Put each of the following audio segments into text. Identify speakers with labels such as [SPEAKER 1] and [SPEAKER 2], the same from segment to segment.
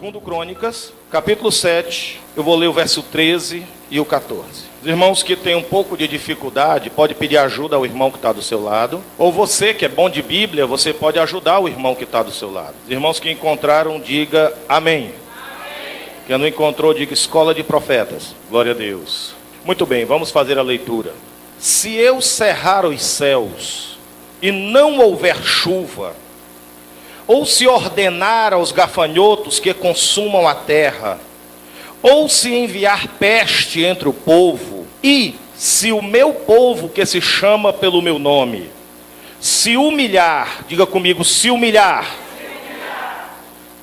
[SPEAKER 1] Segundo Crônicas, capítulo 7, eu vou ler o verso 13 e o 14. Os irmãos que têm um pouco de dificuldade, pode pedir ajuda ao irmão que está do seu lado. Ou você que é bom de Bíblia, você pode ajudar o irmão que está do seu lado. Os irmãos que encontraram, diga amém. Amém. Quem não encontrou, diga escola de profetas. Glória a Deus. Muito bem, vamos fazer a leitura. Se eu cerrar os céus e não houver chuva, ou se ordenar aos gafanhotos que consumam a terra, ou se enviar peste entre o povo, e se o meu povo que se chama pelo meu nome, se humilhar, diga comigo, se humilhar,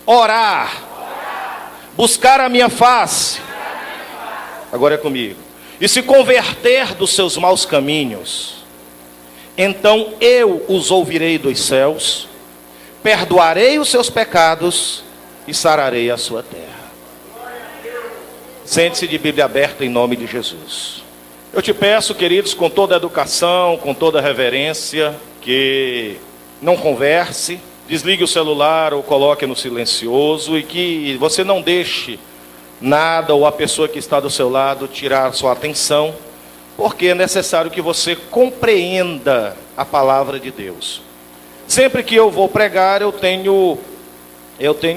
[SPEAKER 1] orar, buscar a minha face, agora é comigo, e se converter dos seus maus caminhos, então eu os ouvirei dos céus, perdoarei os seus pecados e sararei a sua terra. Sente-se de Bíblia aberta em nome de Jesus. Eu te peço, queridos, com toda a educação, com toda a reverência, que não converse, desligue o celular ou coloque no silencioso e que você não deixe nada ou a pessoa que está do seu lado tirar a sua atenção, porque é necessário que você compreenda a palavra de Deus. Sempre que eu vou pregar, eu tenho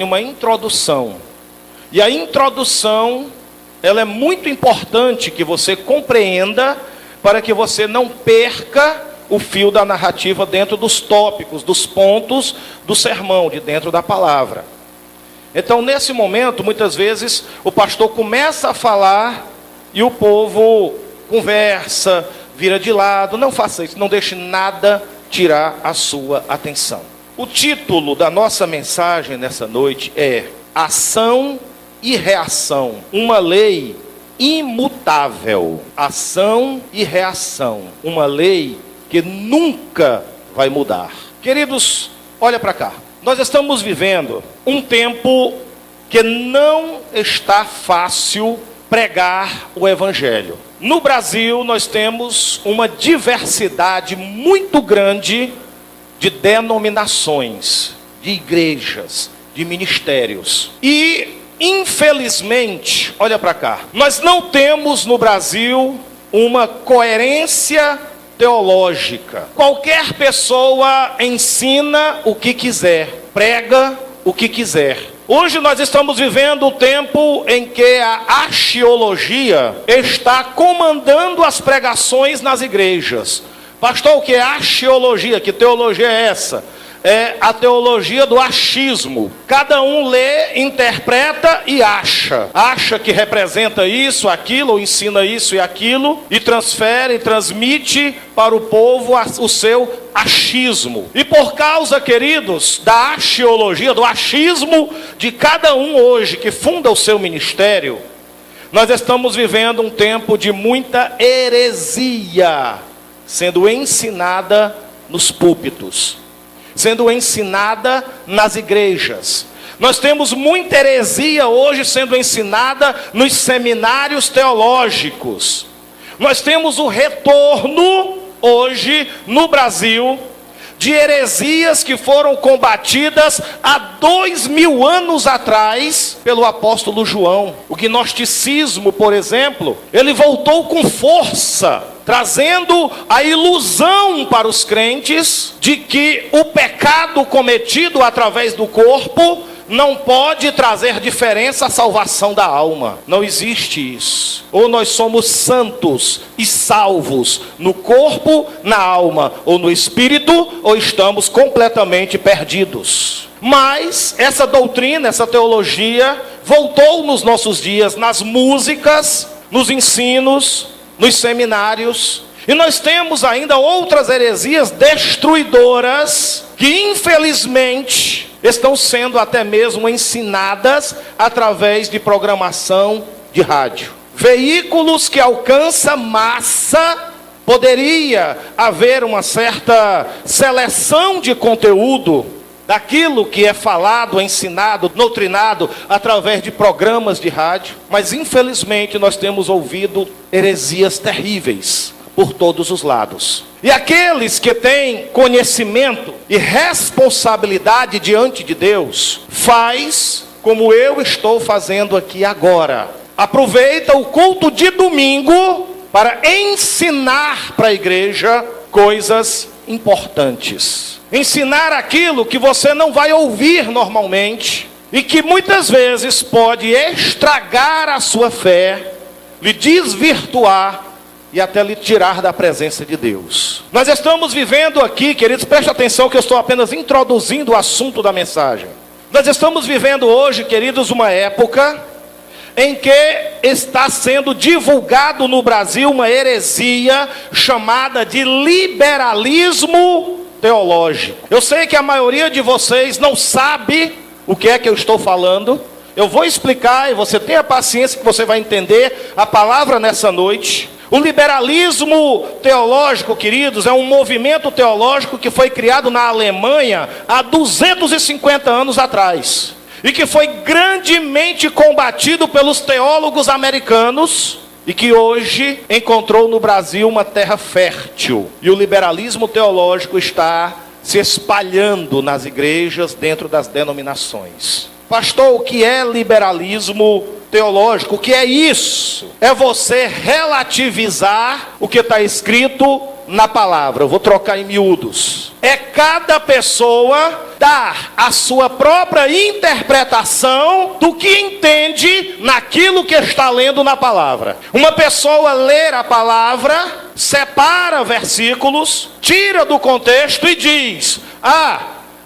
[SPEAKER 1] uma introdução. E a introdução, ela é muito importante que você compreenda, para que você não perca o fio da narrativa dentro dos tópicos, dos pontos do sermão, de dentro da palavra. Então, nesse momento, muitas vezes, o pastor começa a falar e o povo conversa, vira de lado. Não faça isso, não deixe nada tirar a sua atenção. O título da nossa mensagem nessa noite é Ação e Reação, uma lei imutável. Ação e reação, uma lei que nunca vai mudar. Queridos, olha para cá. Nós estamos vivendo um tempo que não está fácil pregar o evangelho. No Brasil, nós temos uma diversidade muito grande de denominações, de igrejas, de ministérios. E, infelizmente, olha para cá, nós não temos no Brasil uma coerência teológica. Qualquer pessoa ensina o que quiser, prega o que quiser. Hoje nós estamos vivendo o tempo em que a axiologia está comandando as pregações nas igrejas. Pastor, o que é axiologia? Que teologia é essa? É a teologia do achismo. Cada um lê, interpreta e acha. Acha que representa isso, aquilo, ou ensina isso e aquilo, e transfere, transmite para o povo o seu achismo. E por causa, queridos, da axiologia, do achismo de cada um hoje que funda o seu ministério, nós estamos vivendo um tempo de muita heresia sendo ensinada nos púlpitos, sendo ensinada nas igrejas. Nós temos muita heresia hoje sendo ensinada nos seminários teológicos. Nós temos o retorno hoje no Brasil de heresias que foram combatidas há 2000 anos atrás pelo apóstolo João. O gnosticismo, por exemplo, ele voltou com força, trazendo a ilusão para os crentes de que o pecado cometido através do corpo não pode trazer diferença à salvação da alma. Não existe isso. Ou nós somos santos e salvos no corpo, na alma ou no espírito, ou estamos completamente perdidos. Mas essa doutrina, essa teologia voltou nos nossos dias, nas músicas, nos ensinos, nos seminários. E nós temos ainda outras heresias destruidoras que infelizmente estão sendo até mesmo ensinadas através de programação de rádio. Veículos que alcançam massa, poderia haver uma certa seleção de conteúdo daquilo que é falado, ensinado, doutrinado através de programas de rádio, mas infelizmente nós temos ouvido heresias terríveis por todos os lados. E aqueles que têm conhecimento e responsabilidade diante de Deus, faz como eu estou fazendo aqui agora. Aproveita o culto de domingo para ensinar para a igreja coisas importantes. Ensinar aquilo que você não vai ouvir normalmente e que muitas vezes pode estragar a sua fé, lhe desvirtuar e até lhe tirar da presença de Deus. Nós estamos vivendo aqui, queridos, preste atenção que eu estou apenas introduzindo o assunto da mensagem. Nós estamos vivendo hoje, queridos, uma época em que está sendo divulgado no Brasil uma heresia chamada de liberalismo teológico. Eu sei que a maioria de vocês não sabe o que é que eu estou falando. Eu vou explicar e você tenha paciência que você vai entender a palavra nessa noite. O liberalismo teológico, queridos, é um movimento teológico que foi criado na Alemanha há 250 anos atrás. E que foi grandemente combatido pelos teólogos americanos e que hoje encontrou no Brasil uma terra fértil. E o liberalismo teológico está se espalhando nas igrejas dentro das denominações. Pastor, o que é liberalismo teológico? O que é isso? É você relativizar o que está escrito na palavra. Eu vou trocar em miúdos. É cada pessoa dar a sua própria interpretação do que entende naquilo que está lendo na palavra. Uma pessoa ler a palavra, separa versículos, tira do contexto e diz: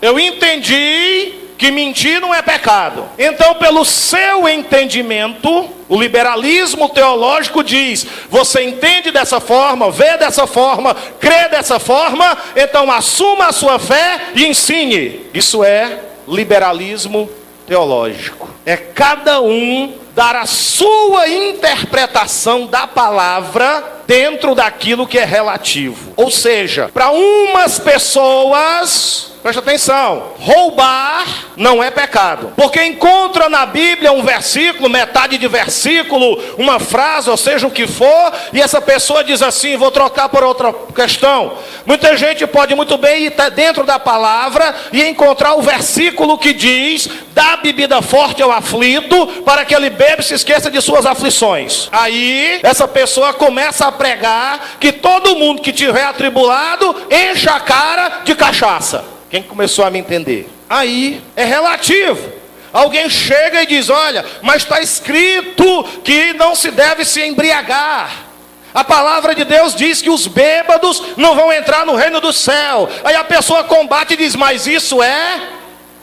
[SPEAKER 1] eu entendi que mentir não é pecado. Então, pelo seu entendimento, o liberalismo teológico diz: você entende dessa forma, vê dessa forma, crê dessa forma, então assuma a sua fé e ensine. Isso é liberalismo teológico. É cada um dar a sua interpretação da palavra dentro daquilo que é relativo. Ou seja, para umas pessoas, presta atenção, roubar não é pecado, porque encontra na Bíblia um versículo, metade de versículo, uma frase, ou seja, o que for, e essa pessoa diz assim: vou trocar por outra questão. Muita gente pode muito bem ir dentro da palavra e encontrar o versículo que diz: dá bebida forte ao aflito, para que ele beba e se esqueça de suas aflições. Aí, essa pessoa começa a pregar que todo mundo que tiver atribulado, enche a cara de cachaça. Quem começou a me entender? Aí, é relativo. Alguém chega e diz: olha, mas está escrito que não se deve se embriagar. A palavra de Deus diz que os bêbados não vão entrar no reino do céu. Aí a pessoa combate e diz: mas isso é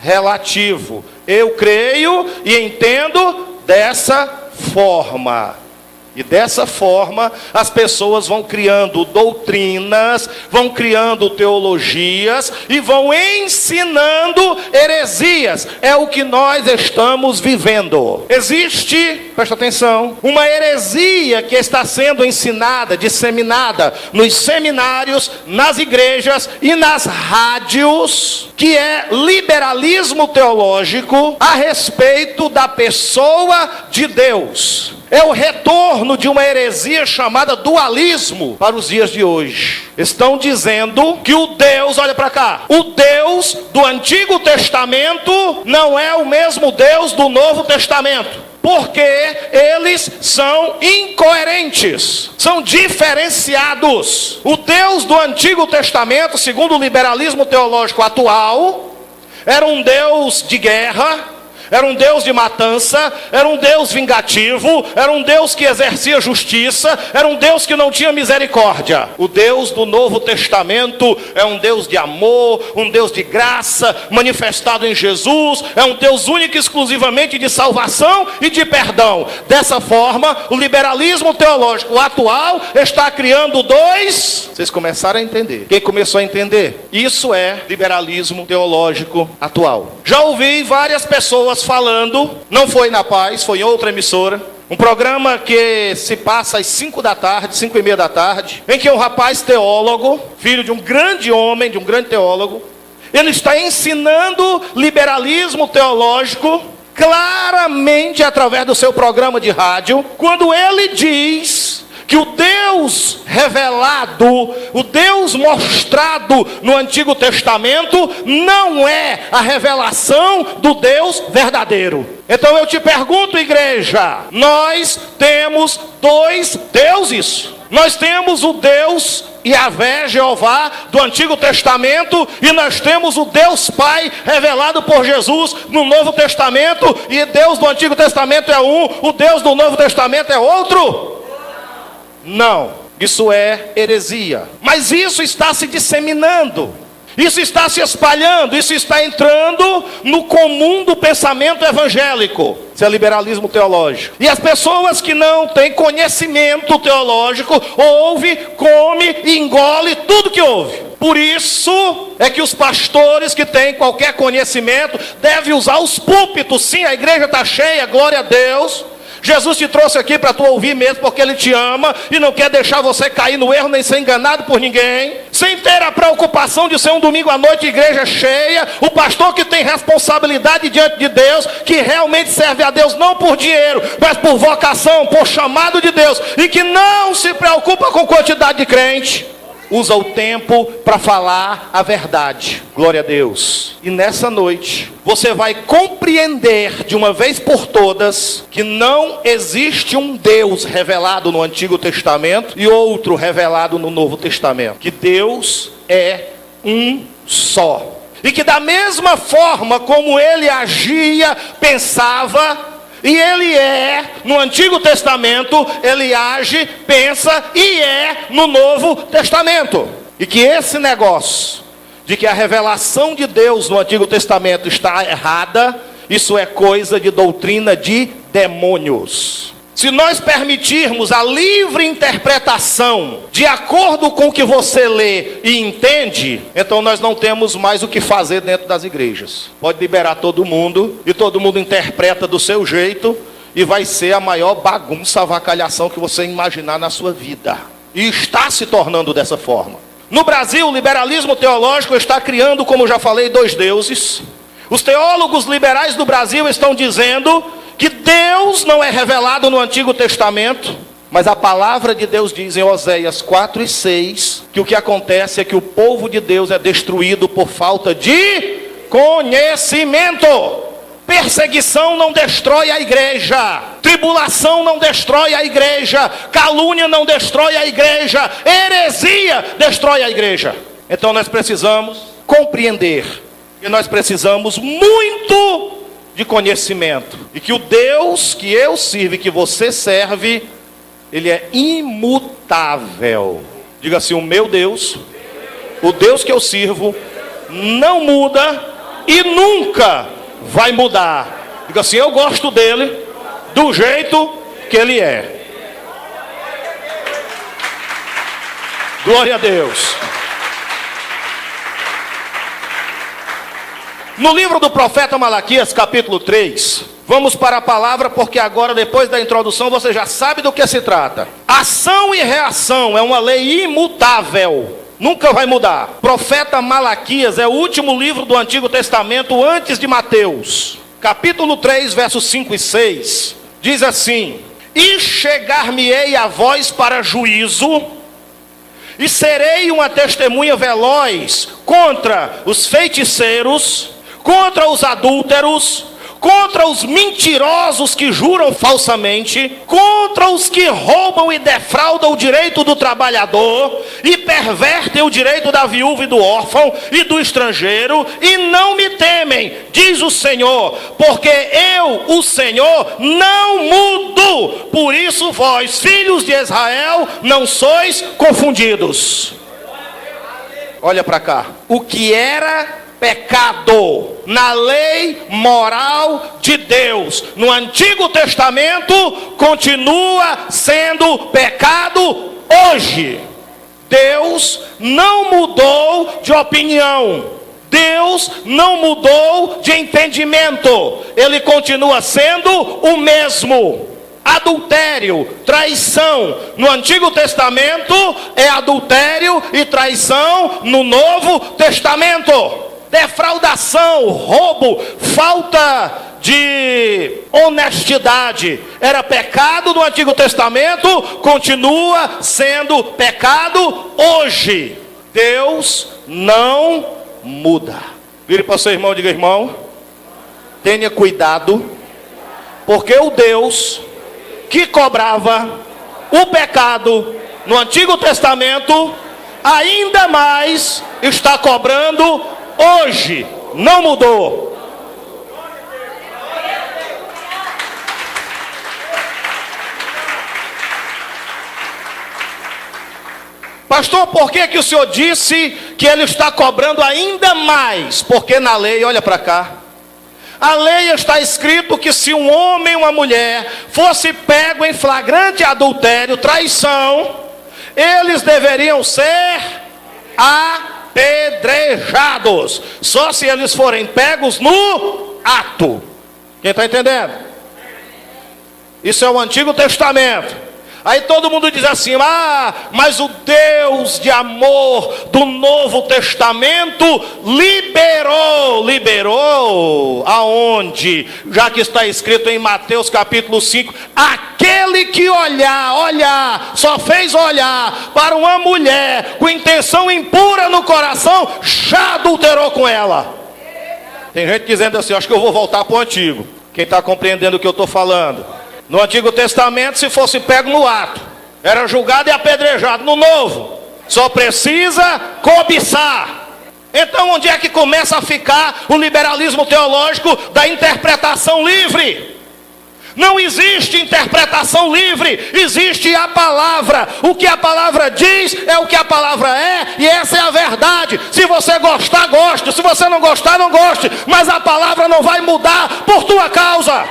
[SPEAKER 1] relativo. Eu creio e entendo dessa forma. E dessa forma as pessoas vão criando doutrinas, vão criando teologias e vão ensinando heresias. É o que nós estamos vivendo. Existe, presta atenção, uma heresia que está sendo ensinada, disseminada nos seminários, nas igrejas e nas rádios, que é liberalismo teológico a respeito da pessoa de Deus. É o retorno de uma heresia chamada dualismo para os dias de hoje. Estão dizendo que o Deus, olha para cá, o Deus do Antigo Testamento não é o mesmo Deus do Novo Testamento, porque eles são incoerentes, são diferenciados. O Deus do Antigo Testamento, segundo o liberalismo teológico atual, era um Deus de guerra, era um Deus de matança, era um Deus vingativo, era um Deus que exercia justiça, era um Deus que não tinha misericórdia. O Deus do Novo Testamento é um Deus de amor, um Deus de graça, manifestado em Jesus, é um Deus único e exclusivamente de salvação e de perdão. Dessa forma, o liberalismo teológico atual está criando dois... Vocês começaram a entender. Quem começou a entender? Isso é liberalismo teológico atual. Já ouvi várias pessoas falando, não foi na Paz, foi em outra emissora, um programa que se passa às 5 da tarde, 5:30 da tarde, em que um rapaz teólogo, filho de um grande homem, de um grande teólogo, ele está ensinando liberalismo teológico claramente através do seu programa de rádio, quando ele diz que o Deus revelado, o Deus mostrado no Antigo Testamento, não é a revelação do Deus verdadeiro. Então eu te pergunto, igreja, nós temos dois deuses. Nós temos o Deus Yahvé, Jeová, do Antigo Testamento, e nós temos o Deus Pai, revelado por Jesus no Novo Testamento, e Deus do Antigo Testamento é um, o Deus do Novo Testamento é outro? Não, isso é heresia. Mas isso está se disseminando, isso está se espalhando, isso está entrando no comum do pensamento evangélico. Isso é liberalismo teológico. E as pessoas que não têm conhecimento teológico, ouve, come e engole tudo que ouve. Por isso é que os pastores que têm qualquer conhecimento devem usar os púlpitos. Sim, a igreja está cheia, glória a Deus. Jesus te trouxe aqui para tu ouvir mesmo, porque Ele te ama e não quer deixar você cair no erro nem ser enganado por ninguém. Sem ter a preocupação de ser um domingo à noite, igreja cheia. O pastor que tem responsabilidade diante de Deus, que realmente serve a Deus não por dinheiro, mas por vocação, por chamado de Deus, e que não se preocupa com quantidade de crente. Usa o tempo para falar a verdade. Glória a Deus. E nessa noite, você vai compreender de uma vez por todas que não existe um Deus revelado no Antigo Testamento e outro revelado no Novo Testamento. Que Deus é um só. E que da mesma forma como Ele agia, pensava, e Ele é, no Antigo Testamento, Ele age, pensa e é no Novo Testamento. E que esse negócio de que a revelação de Deus no Antigo Testamento está errada, isso é coisa de doutrina de demônios. Se nós permitirmos a livre interpretação de acordo com o que você lê e entende, então nós não temos mais o que fazer dentro das igrejas. Pode liberar todo mundo e todo mundo interpreta do seu jeito e vai ser a maior bagunça, avacalhação que você imaginar na sua vida. E está se tornando dessa forma. No Brasil, o liberalismo teológico está criando, como já falei, dois deuses. Os teólogos liberais do Brasil estão dizendo que Deus não é revelado no Antigo Testamento, mas a palavra de Deus diz em Oséias 4:6, que o que acontece é que o povo de Deus é destruído por falta de conhecimento. Perseguição não destrói a igreja, tribulação não destrói a igreja, calúnia não destrói a igreja, heresia destrói a igreja. Então nós precisamos compreender, e nós precisamos muito de conhecimento, e que o Deus que eu sirvo e que você serve, Ele é imutável. Diga assim: o meu Deus, o Deus que eu sirvo, não muda e nunca vai mudar. Diga assim: eu gosto dele do jeito que Ele é. Glória a Deus. No livro do profeta Malaquias, capítulo 3, vamos para a palavra, porque agora, depois da introdução, você já sabe do que se trata. Ação e reação é uma lei imutável, nunca vai mudar. Profeta Malaquias é o último livro do Antigo Testamento antes de Mateus. Capítulo 3, versos 5 e 6, diz assim: e chegar-me-ei a vós para juízo, e serei uma testemunha veloz contra os feiticeiros, contra os adúlteros, contra os mentirosos que juram falsamente, contra os que roubam e defraudam o direito do trabalhador, e pervertem o direito da viúva e do órfão e do estrangeiro, e não me temem, diz o Senhor, porque eu, o Senhor, não mudo. Por isso vós, filhos de Israel, não sois confundidos. Olha para cá. O que era pecado na lei moral de Deus no Antigo Testamento continua sendo pecado hoje. Deus não mudou de opinião, Deus não mudou de entendimento, Ele continua sendo o mesmo. Adultério, traição no Antigo Testamento é adultério e traição no Novo Testamento. Defraudação, roubo, falta de honestidade era pecado no Antigo Testamento, continua sendo pecado hoje. Deus não muda. Vire para o seu irmão e diga: irmão, tenha cuidado, porque o Deus que cobrava o pecado no Antigo Testamento ainda mais está cobrando hoje. Não mudou. Pastor, por que o senhor disse que ele está cobrando ainda mais? Porque na lei, olha para cá, a lei está escrito que se um homem e uma mulher fosse pego em flagrante adultério, traição, eles deveriam ser apedrejados, só se eles forem pegos no ato. Quem está entendendo? Isso é o Antigo Testamento. Aí todo mundo diz assim: mas o Deus de amor do Novo Testamento liberou aonde? Já que está escrito em Mateus capítulo 5, aquele que só fez olhar para uma mulher com intenção impura no coração, já adulterou com ela. Tem gente dizendo assim: acho que eu vou voltar para o Antigo. Quem está compreendendo o que eu estou falando? No Antigo Testamento, se fosse pego no ato, era julgado e apedrejado. No Novo, só precisa cobiçar. Então onde é que começa a ficar o liberalismo teológico da interpretação livre? Não existe interpretação livre, existe a palavra. O que a palavra diz é o que a palavra é, e essa é a verdade. Se você gostar, goste; se você não gostar, não goste, mas a palavra não vai mudar por tua causa.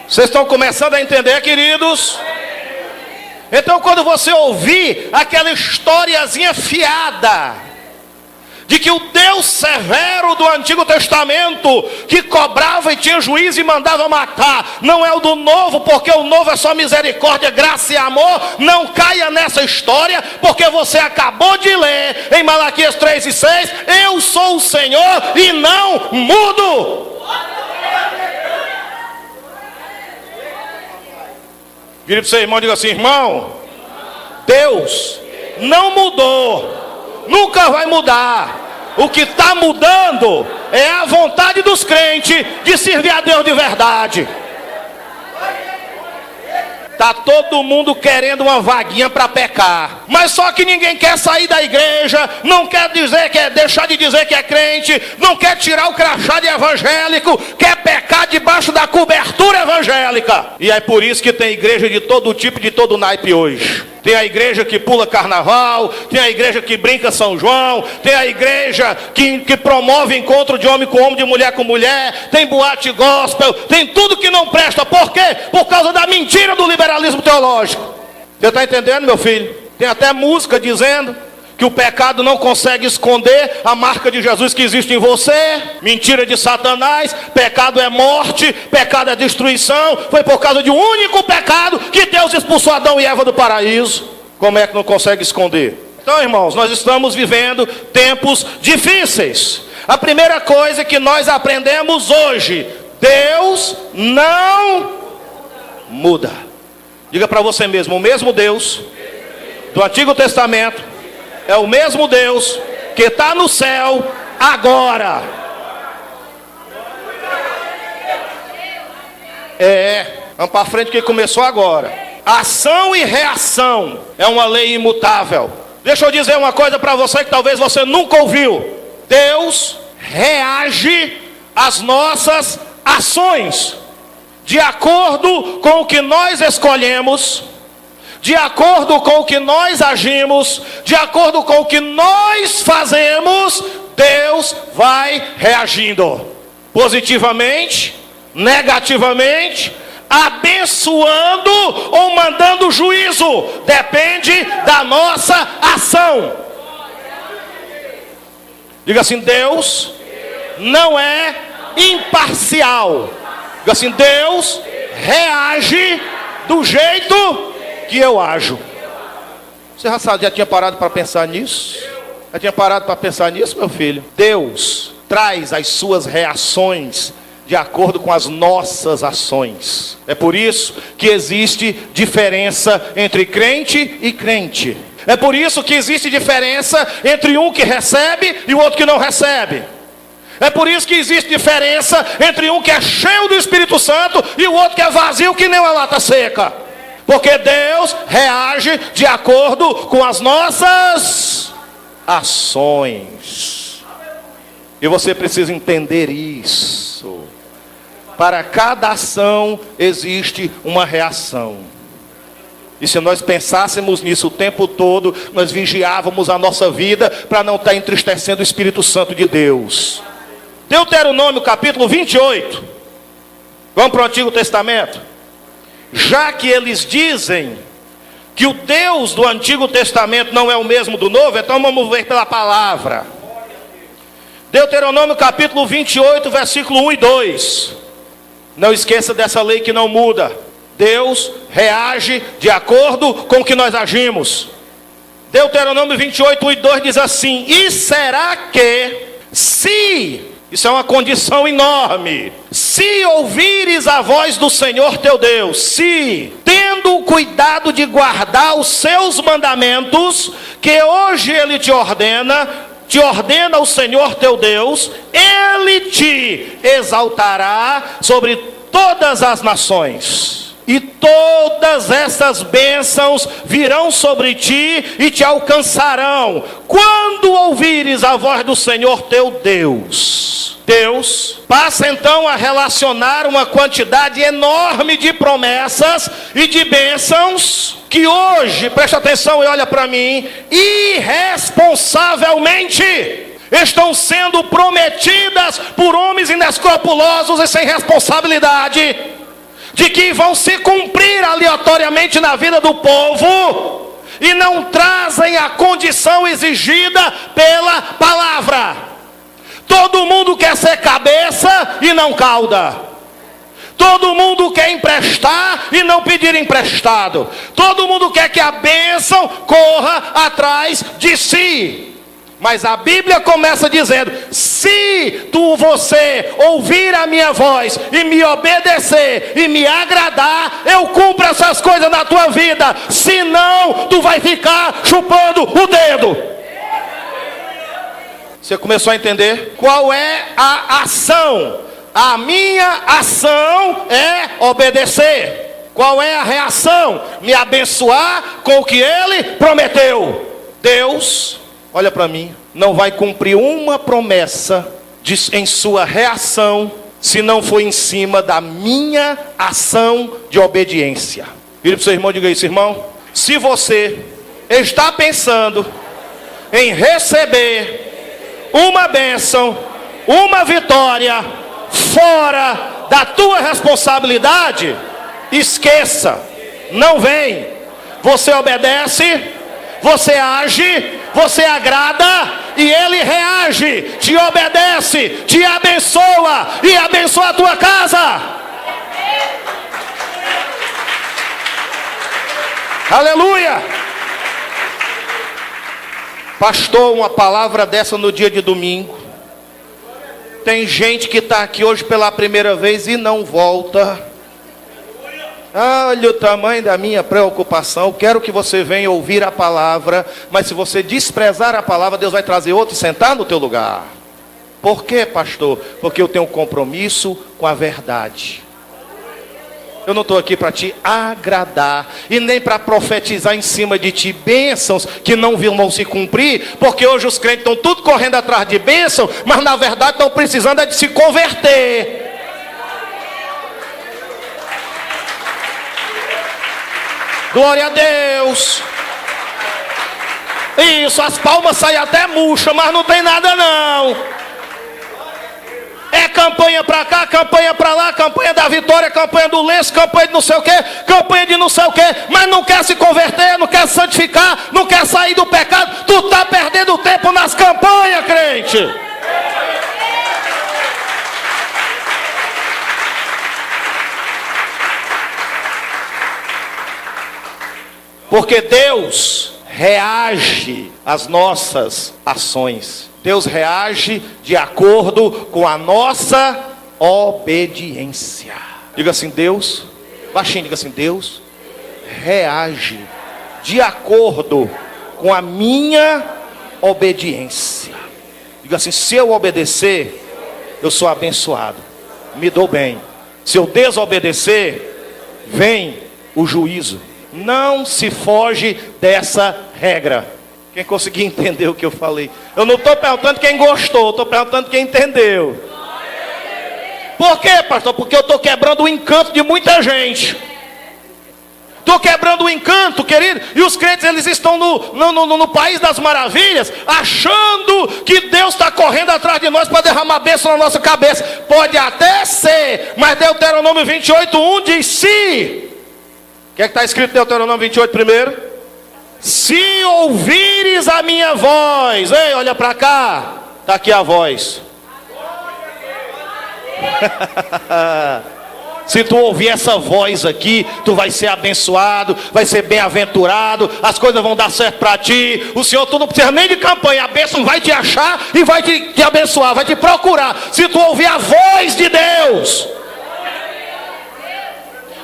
[SPEAKER 1] Vocês estão começando a entender, queridos? Então, quando você ouvir aquela historiazinha fiada de que o Deus severo do Antigo Testamento, que cobrava e tinha juízo e mandava matar, não é o do Novo, porque o Novo é só misericórdia, graça e amor, não caia nessa história, porque você acabou de ler em Malaquias 3:6: eu sou o Senhor e não mudo. Vire para o seu irmão e diga assim: irmão, Deus não mudou, nunca vai mudar. O que está mudando é a vontade dos crentes de servir a Deus de verdade. Está todo mundo querendo uma vaguinha para pecar, mas só que ninguém quer sair da igreja, não quer deixar de dizer que é crente, não quer tirar o crachá de evangélico, quer pecar debaixo da cobertura evangélica. E é por isso que tem igreja de todo tipo, de todo naipe hoje. Tem a igreja que pula carnaval, tem a igreja que brinca São João, tem a igreja que promove encontro de homem com homem, de mulher com mulher, tem boate gospel, tem tudo que não presta. Por quê? Por causa da mentira do liberalismo teológico. Você está entendendo, meu filho? Tem até música dizendo que o pecado não consegue esconder a marca de Jesus que existe em você. Mentira de Satanás. Pecado é morte, pecado é destruição. Foi por causa de um único pecado que Deus expulsou Adão e Eva do paraíso. Como é que não consegue esconder? Então, irmãos, nós estamos vivendo tempos difíceis. A primeira coisa que nós aprendemos hoje: Deus não muda. Diga para você mesmo: o mesmo Deus do Antigo Testamento é o mesmo Deus que está no céu agora. Vamos para frente que começou agora. Ação e reação é uma lei imutável. Deixa eu dizer uma coisa para você que talvez você nunca ouviu. Deus reage às nossas ações de acordo com o que nós escolhemos, de acordo com o que nós agimos, de acordo com o que nós fazemos. Deus vai reagindo positivamente, negativamente, abençoando ou mandando juízo. Depende da nossa ação. Diga assim: Deus não é imparcial. Diga assim: Deus reage do jeito que eu ajo. Você já tinha parado para pensar nisso? Já tinha parado para pensar nisso, meu filho? Deus traz as suas reações de acordo com as nossas ações. É por isso que existe diferença entre crente e crente. É por isso que existe diferença entre um que recebe e o outro que não recebe. É por isso que existe diferença entre um que é cheio do Espírito Santo e o outro que é vazio, que nem uma lata seca. Porque Deus reage de acordo com as nossas ações. E você precisa entender isso. Para cada ação existe uma reação. E se nós pensássemos nisso o tempo todo, nós vigiávamos a nossa vida para não estar entristecendo o Espírito Santo de Deus. Deuteronômio capítulo 28. Vamos para o Antigo Testamento. Já que eles dizem que o Deus do Antigo Testamento não é o mesmo do Novo, então vamos ver pela palavra. Deuteronômio capítulo 28, versículo 1 e 2. Não esqueça dessa lei que não muda. Deus reage de acordo com o que nós agimos. Deuteronômio 28, 1 e 2 diz assim: e será que, se, isso é uma condição enorme, se ouvires a voz do Senhor teu Deus, se, tendo cuidado de guardar os seus mandamentos, que hoje Ele te ordena o Senhor teu Deus, Ele te exaltará sobre todas as nações, e todas essas bênçãos virão sobre ti e te alcançarão, quando ouvires a voz do Senhor teu Deus. Deus passa então a relacionar uma quantidade enorme de promessas e de bênçãos, que hoje, presta atenção e olha para mim, irresponsavelmente estão sendo prometidas por homens inescrupulosos e sem responsabilidade, de que vão se cumprir aleatoriamente na vida do povo, e não trazem a condição exigida pela palavra. Todo mundo quer ser cabeça e não cauda. Todo mundo quer emprestar e não pedir emprestado. Todo mundo quer que a bênção corra atrás de si. Mas a Bíblia começa dizendo: se você ouvir a minha voz e me obedecer e me agradar, eu cumpro essas coisas na tua vida. Senão, tu vai ficar chupando o dedo. Você começou a entender? Qual é a ação? A minha ação é obedecer. Qual é a reação? Me abençoar com o que Ele prometeu. Deus, olha para mim, não vai cumprir uma promessa em sua reação, se não for em cima da minha ação de obediência. Vire para o seu irmão e diga isso: irmão, se você está pensando em receber uma bênção, uma vitória fora da tua responsabilidade, esqueça, não vem. Você obedece, você age, você agrada, e Ele reage, te obedece, te abençoa e abençoa a tua casa. Aleluia. Pastor, uma palavra dessa no dia de domingo. Tem gente que está aqui hoje pela primeira vez e não volta. Olha o tamanho da minha preocupação. Quero que você venha ouvir a palavra, mas se você desprezar a palavra, Deus vai trazer outro e sentar no teu lugar. Por quê, pastor? Porque eu tenho um compromisso com a verdade. Eu não estou aqui para te agradar e nem para profetizar em cima de ti bênçãos que não vão se cumprir, porque hoje os crentes estão tudo correndo atrás de bênção, mas na verdade estão precisando de se converter. Glória a Deus. Isso, as palmas saem até murcha, mas não tem nada não. É campanha para cá, campanha para lá, campanha da vitória, campanha do lenço, campanha de não sei o que, campanha de não sei o que, mas não quer se converter, não quer se santificar, não quer sair do pecado. Tu está perdendo tempo nas campanhas, crente. Porque Deus reage às nossas ações. Deus reage de acordo com a nossa obediência. Diga assim, Deus, baixinho, diga assim, Deus reage de acordo com a minha obediência. Diga assim, se eu obedecer, eu sou abençoado, me dou bem. Se eu desobedecer, vem o juízo. Não se foge dessa regra. Quem conseguiu entender o que eu falei? Eu não estou perguntando quem gostou, estou perguntando quem entendeu. Por quê, pastor? Porque eu estou quebrando o encanto de muita gente. Estou quebrando o encanto, querido. E os crentes, eles estão no país das maravilhas, achando que Deus está correndo atrás de nós para derramar bênção na nossa cabeça. Pode até ser, mas Deuteronômio 28:1 diz: se. O que é que está escrito em Deuteronômio 28 primeiro? Se ouvires a minha voz. Ei, olha para cá. Está aqui a voz. Se tu ouvir essa voz aqui, tu vai ser abençoado, vai ser bem-aventurado, as coisas vão dar certo para ti. O Senhor, tu não precisa nem de campanha, a bênção vai te achar e vai te abençoar, vai te procurar. Se tu ouvir a voz de Deus.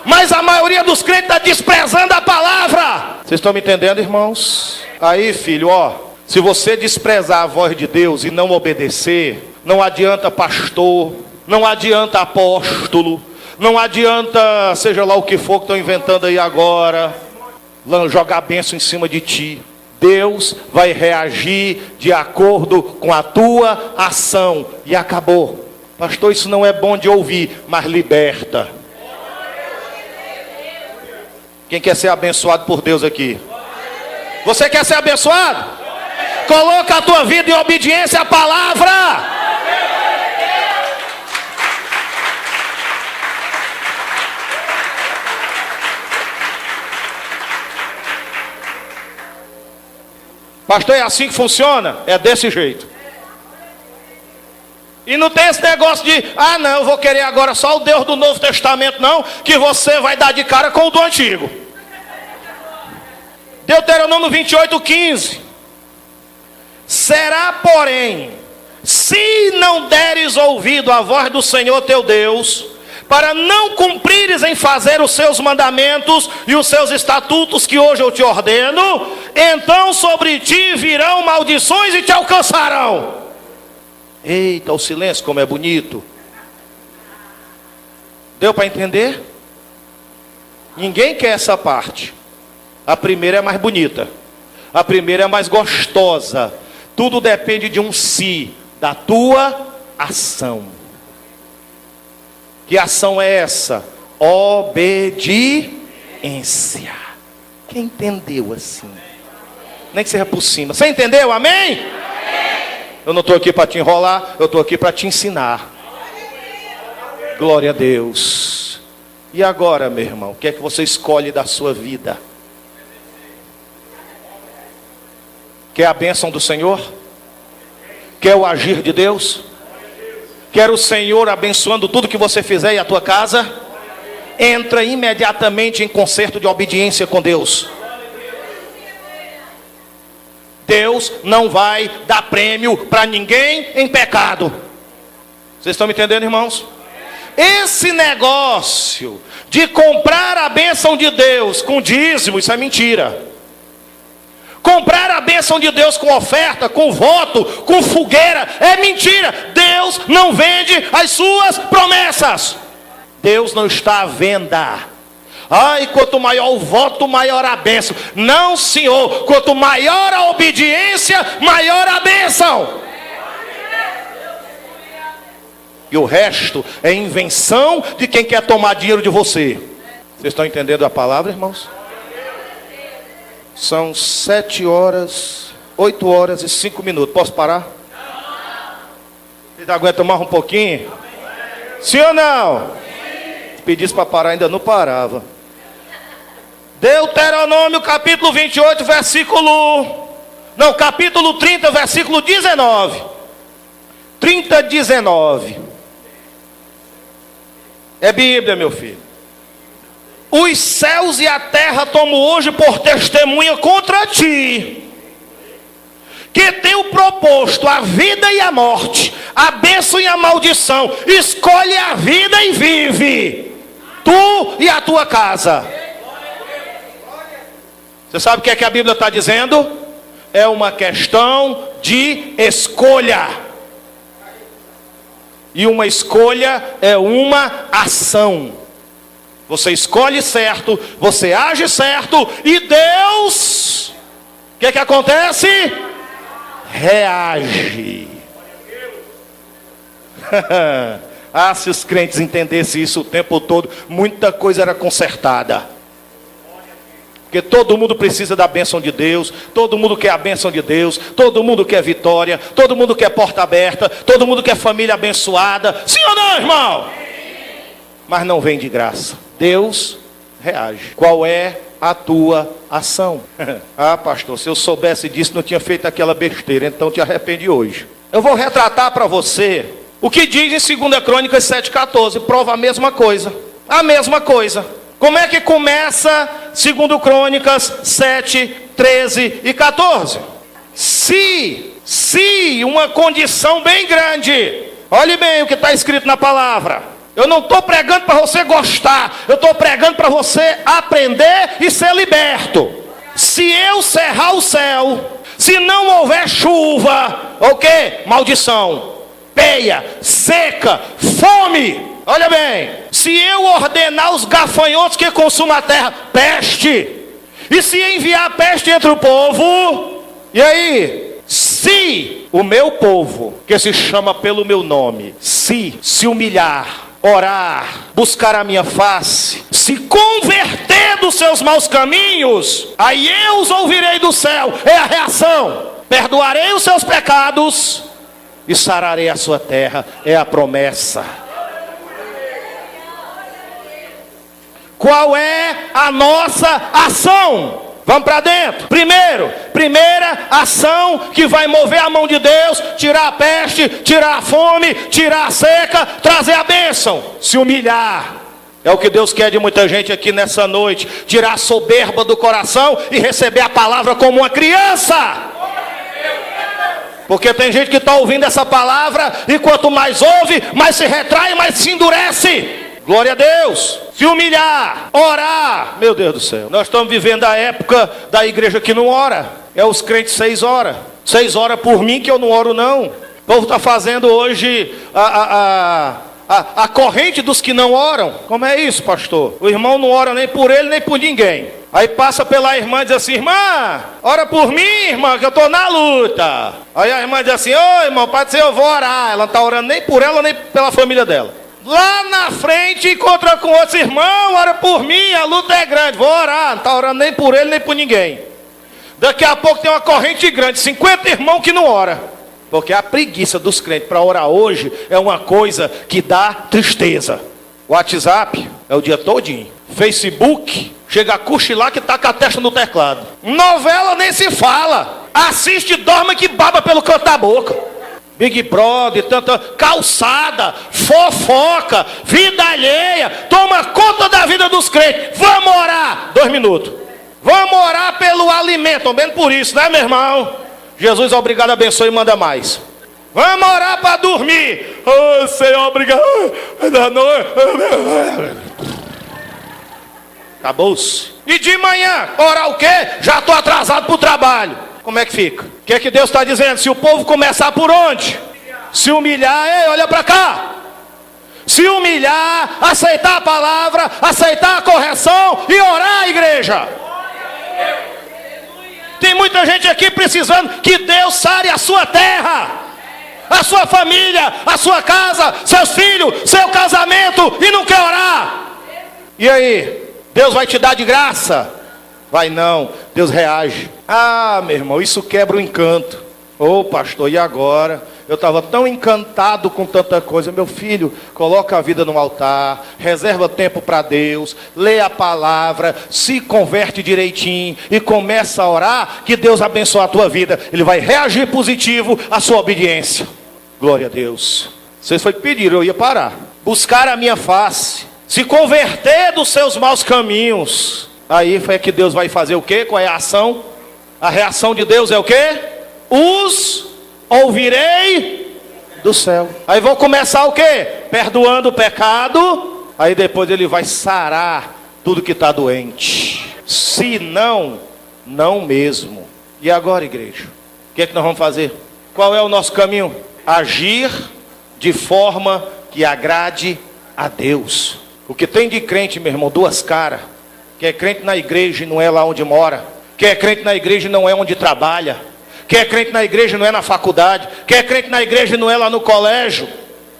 [SPEAKER 1] Mas a maioria dos crentes está desprezando a palavra. Vocês estão me entendendo, irmãos? Aí, filho, ó, se você desprezar a voz de Deus e não obedecer, não adianta pastor, não adianta apóstolo, não adianta seja lá o que for que estão inventando aí agora, jogar bênção em cima de ti. Deus vai reagir de acordo com a tua ação. E acabou. Pastor, isso não é bom de ouvir, mas liberta. Quem quer ser abençoado por Deus aqui? Você quer ser abençoado? Coloca a tua vida em obediência à palavra. Pastor, é assim que funciona? É desse jeito. E não tem esse negócio de, não, eu vou querer agora só o Deus do Novo Testamento, não, que você vai dar de cara com o do Antigo. Deuteronômio 28:15. Será, porém, se não deres ouvido à voz do Senhor teu Deus, para não cumprires em fazer os seus mandamentos e os seus estatutos que hoje eu te ordeno, então sobre ti virão maldições e te alcançarão. Eita, o silêncio como é bonito. Deu para entender? Ninguém quer essa parte. A primeira é mais bonita, a primeira é mais gostosa. Tudo depende de um si, da tua ação. Que ação é essa? Obediência. Quem entendeu assim? Nem que seja por cima. Você entendeu? Amém? Amém. Eu não estou aqui para te enrolar, eu estou aqui para te ensinar. Glória a Deus. E agora, meu irmão, o que é que você escolhe da sua vida? Quer a bênção do Senhor? Quer o agir de Deus? Quer o Senhor abençoando tudo que você fizer e a tua casa? Entra imediatamente em concerto de obediência com Deus. Deus não vai dar prêmio para ninguém em pecado. Vocês estão me entendendo, irmãos? Esse negócio de comprar a bênção de Deus com dízimo, isso é mentira. Comprar a bênção de Deus com oferta, com voto, com fogueira, é mentira. Deus não vende as suas promessas. Deus não está à venda. Quanto maior o voto, maior a bênção. Não, senhor. Quanto maior a obediência, maior a bênção. E o resto é invenção de quem quer tomar dinheiro de você. Vocês estão entendendo a palavra, irmãos? São 8 horas e 5 minutos. Posso parar? Vocês aguentam mais um pouquinho? Sim ou não? Se pedisse para parar, ainda não parava. Deuteronômio capítulo 28, capítulo 30, versículo 19. 30, 19. É Bíblia, meu filho. os céus e a terra tomo hoje por testemunha contra ti, que tenho proposto a vida e a morte, a bênção e a maldição. Escolhe a vida e vive, tu e a tua casa. Você sabe o que é que a Bíblia está dizendo? É uma questão de escolha. E uma escolha é uma ação. Você escolhe certo, você age certo, e Deus, o que é que acontece? Reage. Ah, se os crentes entendessem isso o tempo todo, muita coisa era consertada. Porque todo mundo precisa da bênção de Deus, todo mundo quer a bênção de Deus, todo mundo quer vitória, todo mundo quer porta aberta, todo mundo quer família abençoada. Sim ou não, irmão? Mas não vem de graça. Deus reage. Qual é a tua ação? Ah, pastor, se eu soubesse disso, não tinha feito aquela besteira, então te arrepende hoje. Eu vou retratar para você o que diz em 2 Crônicas 7,14, prova a mesma coisa. A mesma coisa. Como é que começa 2 Crônicas 7, 13 e 14? Se uma condição bem grande. Olhe bem o que está escrito na palavra. Eu não estou pregando para você gostar, eu estou pregando para você aprender e ser liberto. Se eu cerrar o céu, se não houver chuva, o quê? Maldição, peia, seca, fome. Olha bem, se eu ordenar os gafanhotos que consumam a terra, peste. E se enviar peste entre o povo, e aí? Se o meu povo, que se chama pelo meu nome, se humilhar, orar, buscar a minha face, se converter dos seus maus caminhos, aí eu os ouvirei do céu. É a reação. Perdoarei os seus pecados e sararei a sua terra. É a promessa. Qual é a nossa ação? Vamos para dentro. Primeira ação que vai mover a mão de Deus: tirar a peste, tirar a fome, tirar a seca, trazer a bênção. Se humilhar. É o que Deus quer de muita gente aqui nessa noite. Tirar a soberba do coração e receber a palavra como uma criança. Porque tem gente que está ouvindo essa palavra e quanto mais ouve, mais se retrai, mais se endurece. Glória a Deus. Se humilhar, orar. Meu Deus do céu, nós estamos vivendo a época da igreja que não ora. É os crentes 6 horas. 6 horas por mim que eu não oro não. O povo está fazendo hoje a corrente dos que não oram. Como é isso, pastor? O irmão não ora nem por ele, nem por ninguém. Aí passa pela irmã e diz assim: irmã, ora por mim, irmã, que eu estou na luta. Aí a irmã diz assim: ô irmão, pode ser, eu vou orar. Ela não está orando nem por ela, nem pela família dela. Lá na frente encontra com outros: irmão, ora por mim, a luta é grande, vou orar. Não está orando nem por ele, nem por ninguém. Daqui a pouco tem uma corrente grande, 50 irmãos que não ora. Porque a preguiça dos crentes para orar hoje é uma coisa que dá tristeza. WhatsApp é o dia todinho. Facebook, chega a cochilar que está com a testa no teclado. Novela nem se fala. Assiste, dorme que baba pelo canto da boca. Big Brother, tanta calçada, fofoca, vida alheia, toma conta da vida dos crentes. Vamos orar, 2 minutos. Vamos orar pelo alimento, ao menos por isso, né, meu irmão? Jesus, obrigado, abençoe e manda mais. Vamos orar para dormir. Oh, Senhor, obrigado. Acabou-se. E de manhã, orar o quê? Já estou atrasado para o trabalho. Como é que fica? O que é que Deus está dizendo? Se o povo começar por onde? Se humilhar. Ei, olha para cá. Se humilhar, aceitar a palavra, aceitar a correção e orar, igreja. Tem muita gente aqui precisando que Deus sare a sua terra, a sua família, a sua casa, seus filhos, seu casamento, e não quer orar. E aí? Deus vai te dar de graça? Vai não, Deus reage. Ah, meu irmão, isso quebra o encanto. Ô pastor, e agora? Eu estava tão encantado com tanta coisa. Meu filho, coloca a vida no altar, reserva tempo para Deus, lê a palavra, se converte direitinho e começa a orar, que Deus abençoe a tua vida. Ele vai reagir positivo à sua obediência. Glória a Deus. Vocês foi que pediram, eu ia parar. Buscar a minha face. se converter dos seus maus caminhos, aí foi que Deus vai fazer o quê? Qual é a ação? A reação de Deus é o quê? Os ouvirei do céu. Aí vão começar o quê? Perdoando o pecado. Aí depois ele vai sarar tudo que está doente. Se não, não mesmo. E agora, igreja? O que é que nós vamos fazer? Qual é o nosso caminho? Agir de forma que agrade a Deus. O que tem de crente, meu irmão, duas caras. Que é crente na igreja e não é lá onde mora. Que é crente na igreja e não é onde trabalha. Que é crente na igreja e não é na faculdade. Que é crente na igreja e não é lá no colégio.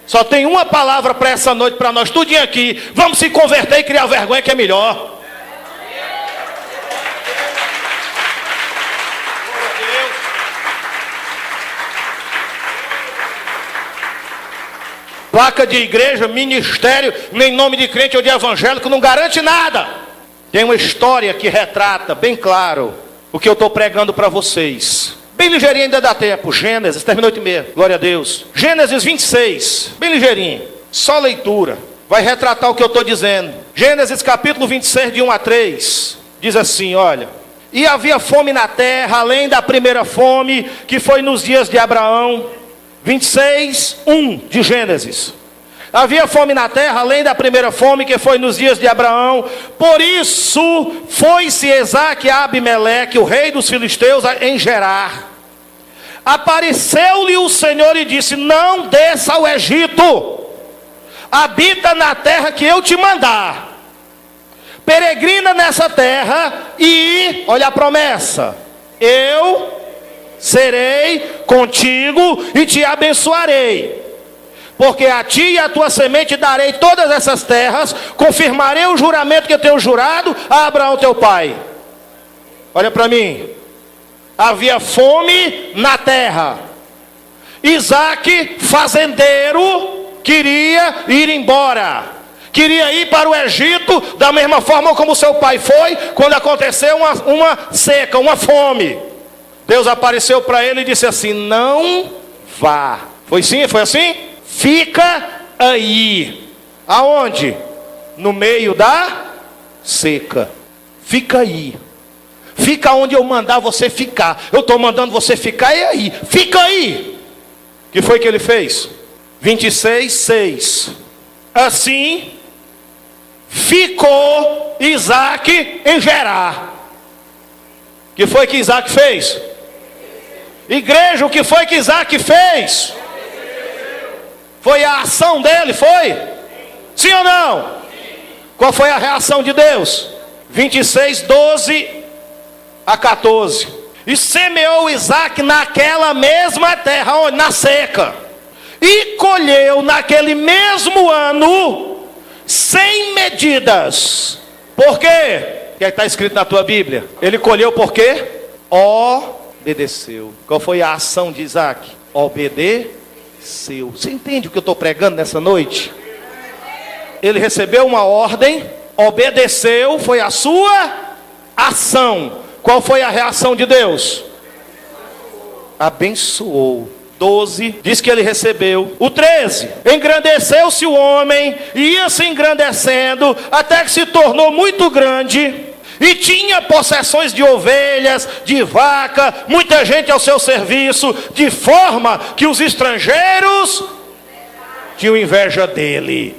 [SPEAKER 1] Só tem uma palavra para essa noite, para nós tudinho aqui. Vamos se converter e criar vergonha, que é melhor. Placa de igreja, ministério, nem nome de crente ou de evangélico não garante nada. Tem uma história que retrata bem claro o que eu estou pregando para vocês. Bem ligeirinho, ainda dá tempo. Gênesis, terminou 8h30, glória a Deus. Gênesis 26, bem ligeirinho, só leitura. Vai retratar o que eu estou dizendo. Gênesis capítulo 26, de 1 a 3. Diz assim, olha. E havia fome na terra, além da primeira fome, que foi nos dias de Abraão. 26, 1 de Gênesis. Havia fome na terra, além da primeira fome, que foi nos dias de Abraão. Por isso, foi-se Isaque a Abimeleque, o rei dos filisteus, em Gerar. Apareceu-lhe o Senhor e disse, não desça ao Egito. Habita na terra que eu te mandar. Peregrina nessa terra e, olha a promessa, eu serei contigo e te abençoarei. Porque a ti e a tua semente darei todas essas terras, confirmarei o juramento que eu tenho jurado a Abraão teu pai. Olha para mim. Havia fome na terra. Isaque, fazendeiro, queria ir embora. Queria ir para o Egito, da mesma forma como seu pai foi, quando aconteceu uma seca, uma fome. Deus apareceu para ele e disse assim, não vá. Foi sim? Foi assim? Fica aí. Aonde? No meio da seca. Fica aí. Fica onde eu mandar você ficar. Eu estou mandando você ficar e aí. Fica aí. O que foi que ele fez? 26, 6. Assim ficou Isaque em Gerar. O que foi que Isaque fez? Igreja, o que foi que Isaque fez? Foi a ação dele, foi? Sim ou não? Qual foi a reação de Deus? 26, 12 a 14. E semeou Isaque naquela mesma terra, onde? Na seca. E colheu naquele mesmo ano, 100 medidas. Por quê? O que está escrito na tua Bíblia? Ele colheu por quê? Obedeceu. Qual foi a ação de Isaque? Obedeceu. Você entende o que eu estou pregando nessa noite? Ele recebeu uma ordem, obedeceu, foi a sua ação. Qual foi a reação de Deus? Abençoou. 12, diz que ele recebeu. O 13, engrandeceu-se o homem, e ia se engrandecendo, até que se tornou muito grande, e tinha possessões de ovelhas, de vaca, muita gente ao seu serviço, de forma que os estrangeiros tinham inveja dele.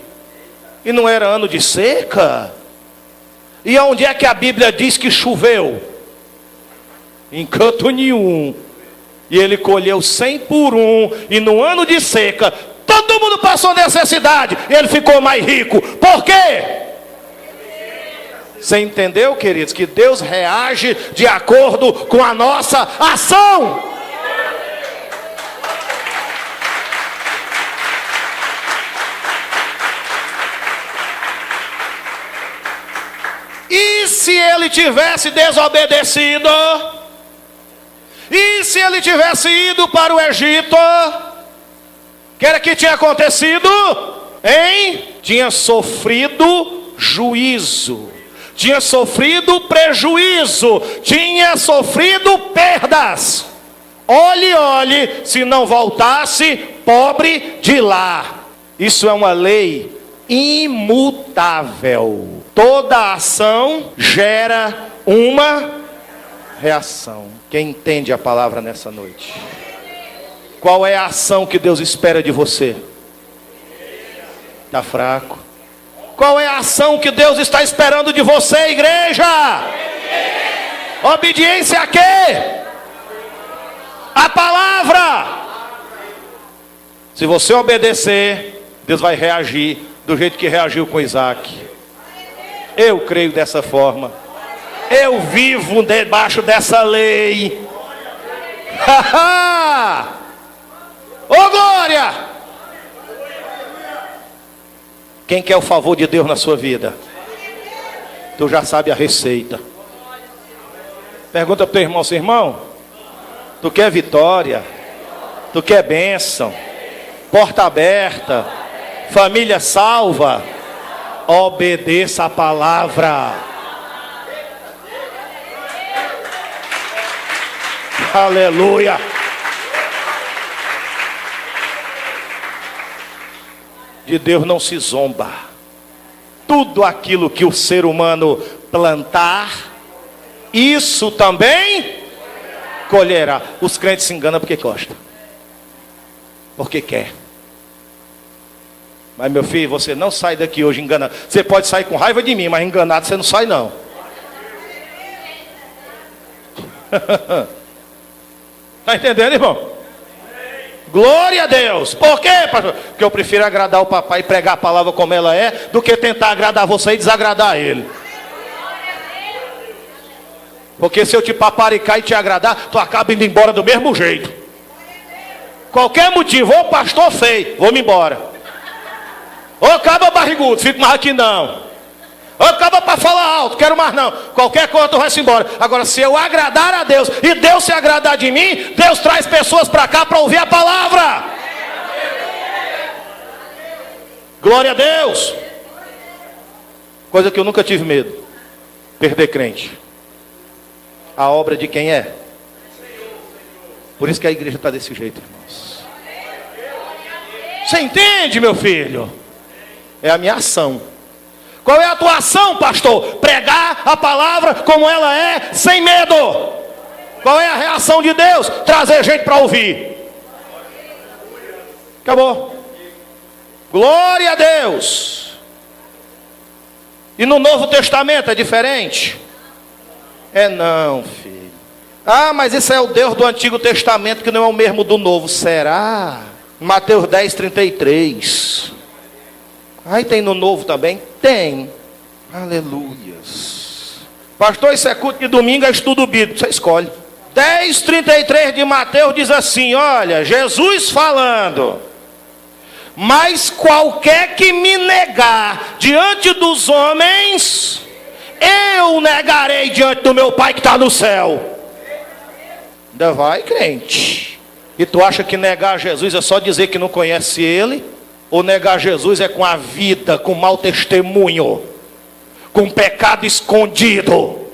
[SPEAKER 1] E não era ano de seca? E aonde é que a Bíblia diz que choveu? Em canto nenhum. E ele colheu 100 por 1, e no ano de seca, todo mundo passou necessidade, e ele ficou mais rico. Por quê? Você entendeu, queridos, que Deus reage de acordo com a nossa ação? E se ele tivesse desobedecido? E se ele tivesse ido para o Egito? O que era que tinha acontecido? Tinha sofrido juízo. Tinha sofrido prejuízo, tinha sofrido perdas. Olhe, se não voltasse pobre de lá. Isso é uma lei imutável. Toda ação gera uma reação. Quem entende a palavra nessa noite? Qual é a ação que Deus espera de você? Está fraco. Qual é a ação que Deus está esperando de você, igreja? Obediência a quê? A palavra. Se você obedecer, Deus vai reagir do jeito que reagiu com Isaac. Eu creio dessa forma. Eu vivo debaixo dessa lei. Ô glória! Quem quer o favor de Deus na sua vida? Tu já sabe a receita. Pergunta para o teu irmão, seu irmão, tu quer vitória? Tu quer bênção? Porta aberta? Família salva? Obedeça a palavra. Aleluia. De Deus não se zomba. Tudo aquilo que o ser humano plantar, isso também colherá. Os crentes se enganam porque gostam, porque quer. Mas meu filho, você não sai daqui hoje enganado. Você pode sair com raiva de mim, mas enganado você não sai não. Está entendendo, irmão? Glória a Deus. Por quê, pastor? Porque eu prefiro agradar o papai e pregar a palavra como ela é, do que tentar agradar você e desagradar ele. Porque se eu te paparicar e te agradar, tu acaba indo embora do mesmo jeito. Qualquer motivo, ô pastor feio, vou-me embora. Ô caba barrigudo, fico mais aqui não. Ô caba para falar alto, quero mais não. Qualquer coisa tu vai-se embora. Agora se eu agradar a Deus e Deus se agradar de mim, Deus traz pessoas para cá para ouvir a palavra. Glória a Deus. Coisa que eu nunca tive medo. Perder crente. A obra de quem é? Por isso que a igreja está desse jeito, irmãos. Você entende, meu filho? É a minha ação. Qual é a tua ação, pastor? Pregar a palavra como ela é, sem medo. Qual é a reação de Deus? Trazer gente para ouvir. Acabou. Glória a Deus. E no Novo Testamento é diferente? É não, filho. Ah, mas isso é o Deus do Antigo Testamento que não é o mesmo do Novo. Será? Mateus 10, 33. Aí tem no Novo também? Tem. Aleluias. Pastor, isso é culto de domingo, é estudo bíblico. Você escolhe. 10, 33 de Mateus diz assim, olha, Jesus falando. Mas qualquer que me negar diante dos homens, eu negarei diante do meu Pai que está no céu. Ainda vai, crente. E tu acha que negar Jesus é só dizer que não conhece Ele? Ou negar Jesus é com a vida, com mau testemunho, com pecado escondido?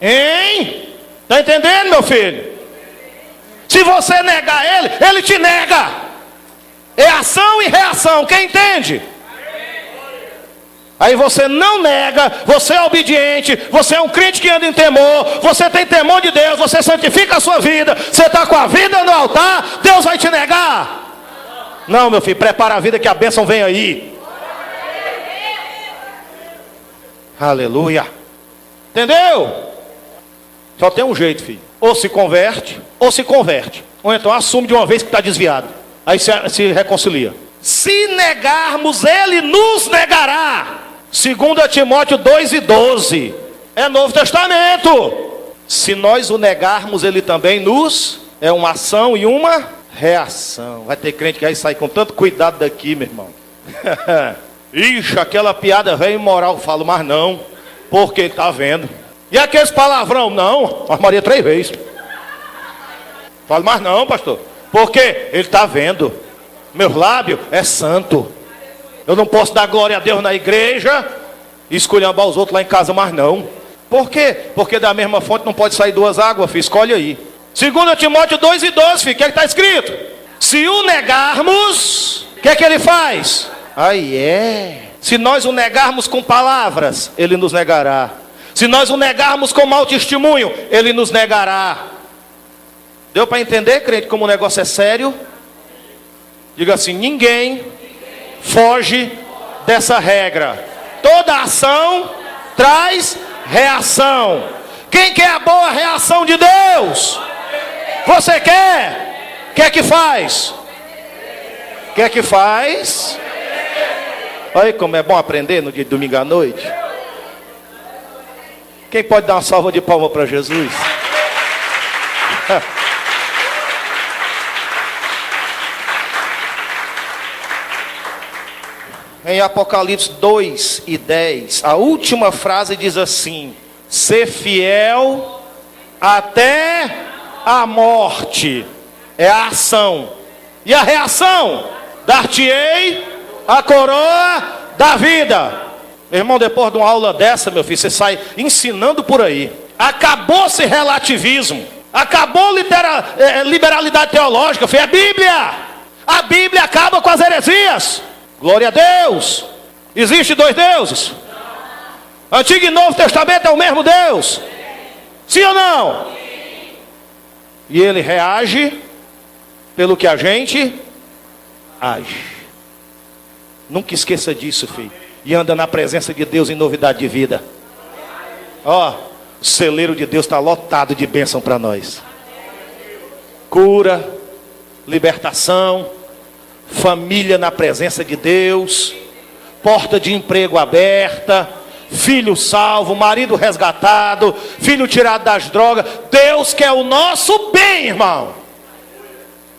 [SPEAKER 1] Hein? Está entendendo, meu filho? Se você negar Ele, Ele te nega. É ação e reação, quem entende? Aí você não nega, você é obediente, você é um crente que anda em temor, você tem temor de Deus, você santifica a sua vida, você está com a vida no altar, Deus vai te negar? Não, meu filho, prepara a vida que a bênção vem aí. Aleluia. Entendeu? Só tem um jeito, filho. Ou se converte, ou se converte. Ou então assume de uma vez que está desviado. Aí se reconcilia. Se negarmos, Ele nos negará. 2 Timóteo 2:12. É Novo Testamento. Se nós o negarmos, Ele também nos... É uma ação e uma reação. Vai ter crente que vai sair com tanto cuidado daqui, meu irmão. Ixi, aquela piada velha imoral. Falo, mas não. Porque está vendo. E aqueles palavrão? Não. Mas Maria 3 vezes. Falo, mas não, pastor. Porque ele está vendo. Meus lábios é santo. Eu não posso dar glória a Deus na igreja e esculhambar os outros lá em casa, mas não. Por quê? Porque da mesma fonte não pode sair duas águas, filho. Escolhe aí. 2 Timóteo 2:12, filho. O que é que está escrito? Se o negarmos, o que é que ele faz? Aí é. Se nós o negarmos com palavras, ele nos negará. Se nós o negarmos com mau testemunho, ele nos negará. Deu para entender, crente, como o negócio é sério? Diga assim: ninguém foge dessa regra. Toda ação traz reação. Quem quer a boa reação de Deus? Você quer? Quer que faz? Quer que faz? Olha como é bom aprender no dia de domingo à noite. Quem pode dar uma salva de palmas para Jesus? Em Apocalipse 2:10, a última frase diz assim: ser fiel até a morte. É a ação. E a reação? Dar-te-ei a coroa da vida. Meu irmão, depois de uma aula dessa, meu filho, você sai ensinando por aí. Acabou-se relativismo. Acabou liberalidade teológica. Foi a Bíblia. A Bíblia acaba com as heresias. Glória a Deus. Existe dois deuses? Antigo e Novo Testamento é o mesmo Deus? Sim ou não? E ele reage pelo que a gente age. Nunca esqueça disso, filho. E anda na presença de Deus em novidade de vida. Ó, o celeiro de Deus está lotado de bênção para nós. Cura, libertação, família na presença de Deus, porta de emprego aberta, filho salvo, marido resgatado, filho tirado das drogas. Deus quer o nosso bem, irmão.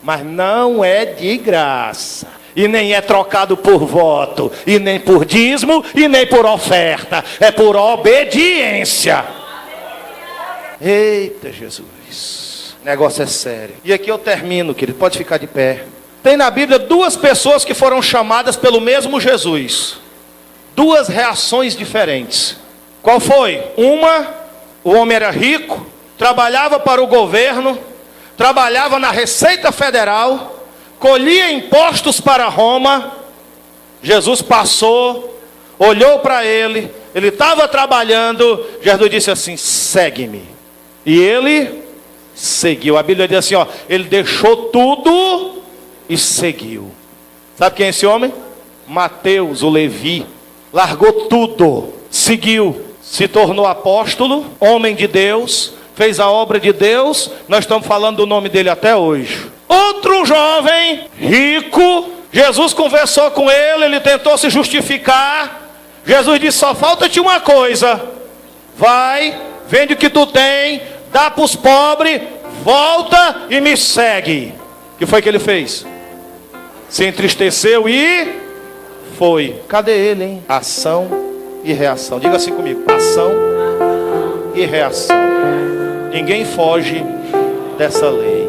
[SPEAKER 1] Mas não é de graça. E nem é trocado por voto, e nem por dízimo, e nem por oferta. É por obediência. Eita Jesus, o negócio é sério. E aqui eu termino, querido, pode ficar de pé. Tem na Bíblia duas pessoas que foram chamadas pelo mesmo Jesus. Duas reações diferentes. Qual foi? Uma, o homem era rico, trabalhava para o governo, trabalhava na Receita Federal, colhia impostos para Roma. Jesus passou, olhou para ele estava trabalhando. Jesus disse assim: segue-me. E ele seguiu. A Bíblia diz assim, ó, ele deixou tudo e seguiu. Sabe quem é esse homem? Mateus, o Levi. Largou tudo, seguiu, se tornou apóstolo, homem de Deus, fez a obra de Deus. Nós estamos falando do nome dele até hoje. Outro jovem, rico, Jesus conversou com ele, ele tentou se justificar. Jesus disse: só falta-te uma coisa, vai, vende o que tu tem, dá para os pobres, volta e me segue. O que foi que ele fez? Se entristeceu e foi. Cadê ele, hein? Ação e reação. Diga assim comigo: ação e reação. Ninguém foge dessa lei.